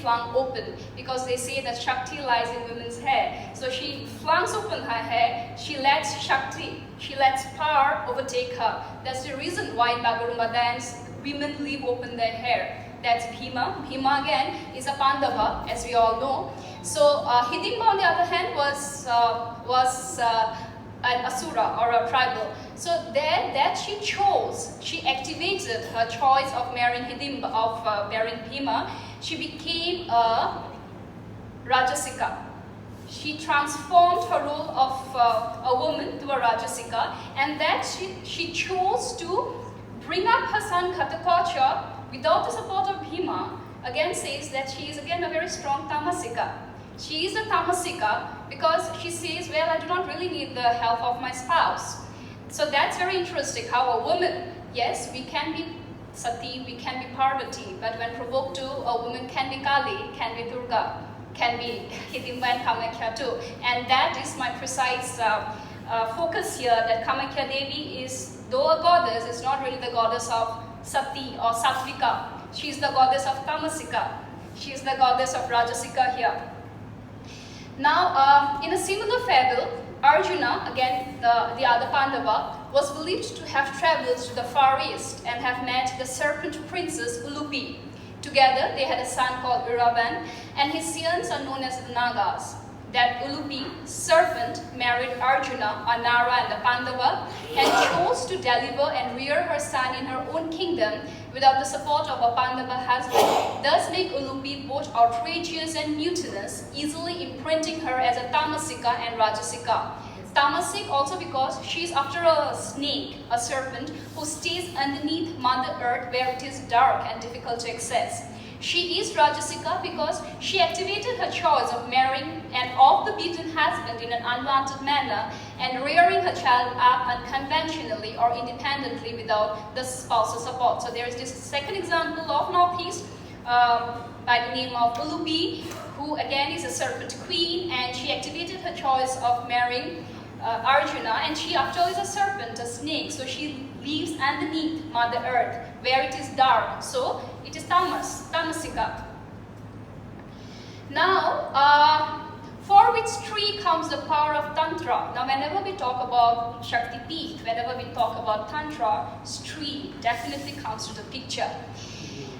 flung open because they say that Shakti lies in women's hair. So she flings open her hair, she lets Shakti, she lets power overtake her. That's the reason why in Bagurumba dance, women leave open their hair. That's Bhima. Bhima again is a Pandava, as we all know. So Hidimba on the other hand was an Asura or a tribal. So there that she activated her choice of marrying Hidimba, of marrying Bhima. She became a Rajasika. She transformed her role of a woman to a Rajasika, and that she chose to bring up her son Ghatotkacha without the support of Bhima. Again says that she is again a very strong Tamasika. She is a Tamasica because she says, well, I do not really need the help of my spouse. So that's very interesting how a woman, yes, we can be Sati, we can be Parvati, but when provoked to, a woman can be Kali, can be Durga, can be Hidimba and Kamakhya too. And that is my precise focus here, that Kamakhya Devi is, though a goddess, is not really the goddess of Sati or Satvika. She is the goddess of Tamasika. She is the goddess of Rajasika here. Now, in a similar fable, Arjuna, again the other Pandava, was believed to have traveled to the far east and have met the serpent princess Ulupi. Together, they had a son called Uravan, and his sons are known as the Nagas. That Ulupi, serpent, married Arjuna, a Nara and a Pandava, and chose to deliver and rear her son in her own kingdom without the support of a Pandava husband, thus make Ulupi both outrageous and mutinous, easily imprinting her as a Tamasika and Rajasika. Tamasic also because she is after a snake, a serpent, who stays underneath Mother Earth where it is dark and difficult to access. She is Rajasika because she activated her choice of marrying an off-the-beaten husband in an unwanted manner and rearing her child up unconventionally or independently without the spousal support. So there is this second example of Northeast by the name of Ulupi, who again is a serpent queen, and she activated her choice of marrying Arjuna, and she after all is a serpent, a snake, so she lives underneath Mother Earth where it is dark. So it is Tamasika. Now, for which tree comes the power of Tantra. Now, whenever we talk about Shakti Peeth, whenever we talk about Tantra, Stree definitely comes to the picture.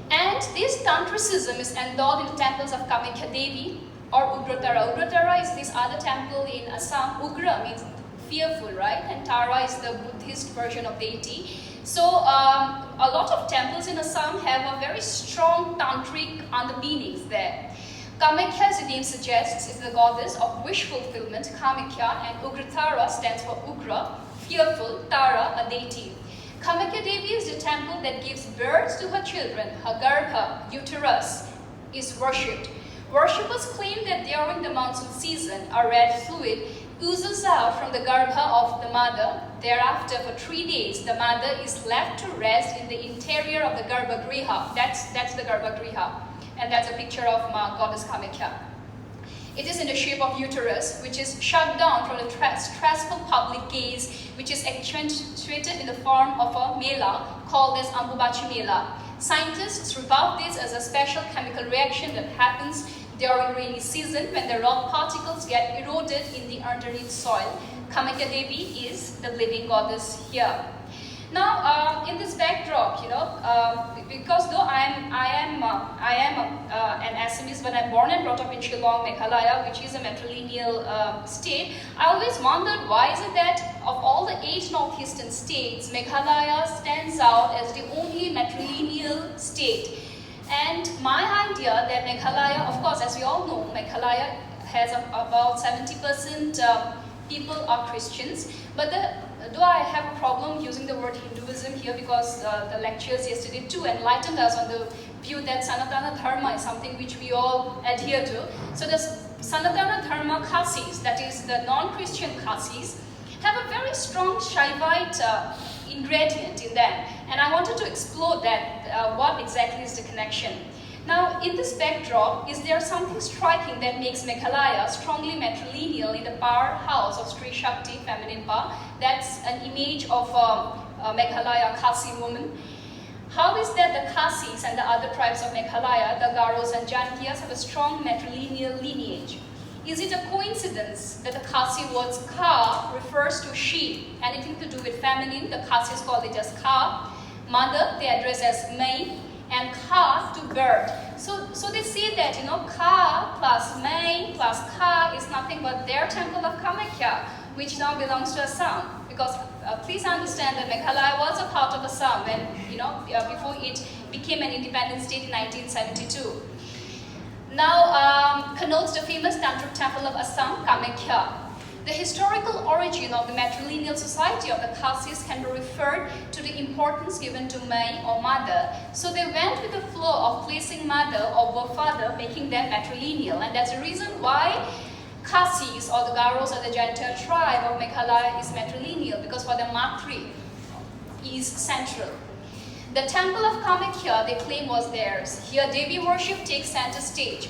And this Tantricism is endowed in the temples of Kamakhya Devi or Ugratara. Ugratara is this other temple in Assam. Ugra means fearful, right? And Tara is the Buddhist version of deity. So a lot of temples in Assam have a very strong tantric underpinnings there. Kamakhya, as the name suggests, is the goddess of wish fulfillment, Kamakhya, and Ugratara stands for Ugra, fearful, Tara, a deity. Kamakhya Devi is the temple that gives birth to her children. Her garbha, uterus, is worshipped. Worshippers claim that during the monsoon season, a red fluid oozes out from the garbha of the mother. Thereafter, for 3 days, the mother is left to rest in the interior of the garbhagriha. That's the garbhagriha. And that's a picture of goddess Kamakhya. It is in the shape of uterus, which is shut down from the stressful public gaze, which is accentuated in the form of a mela called as Ambubachi Mela. Scientists regard this as a special chemical reaction that happens during rainy season when the rock particles get eroded in the underneath soil. Kamakhya Devi is the living goddess here. Now, in this backdrop, because though I am an Assamese, but I'm born and brought up in Shillong, Meghalaya, which is a matrilineal state, I always wondered why is it that of all the 8 northeastern states, Meghalaya stands out as the only matrilineal state. And my idea that Meghalaya, of course, as we all know, Meghalaya has about 70% people are Christians, but though I have a problem using the word Hinduism here because the lectures yesterday too enlightened us on the view that Sanatana Dharma is something which we all adhere to. So the Sanatana Dharma Khasis, that is the non-Christian Khasis, have a very strong Shaivite ingredient in them. And I wanted to explore that, what exactly is the connection. Now, in this backdrop, is there something striking that makes Meghalaya strongly matrilineal in the powerhouse of Stree-Shakti, feminine power? That's an image of a Meghalaya Khasi woman. How is that the Khasis and the other tribes of Meghalaya, the Garos and Janakias, have a strong matrilineal lineage? Is it a coincidence that the Khasi word Ka refers to she, anything to do with feminine? The Khasis call it as Ka. Mother, they address as Mai, and Ka to bird. So they say that, Ka plus Mai plus Ka is nothing but their temple of Kamakhya, which now belongs to Assam. Because please understand that Meghalaya was a part of Assam when, before it became an independent state in 1972. Now connotes the famous Tantric temple of Assam, Kamakhya. The historical origin of the matrilineal society of the Khasis can be referred to the importance given to Mai or mother. So they went with the flow of placing mother or father, making them matrilineal. And that's the reason why Khasis or the Garos or the genital tribe of Meghalaya is matrilineal, because for the Matri is central. The temple of Kamakhya, they claim, was theirs. Here Devi worship takes center stage.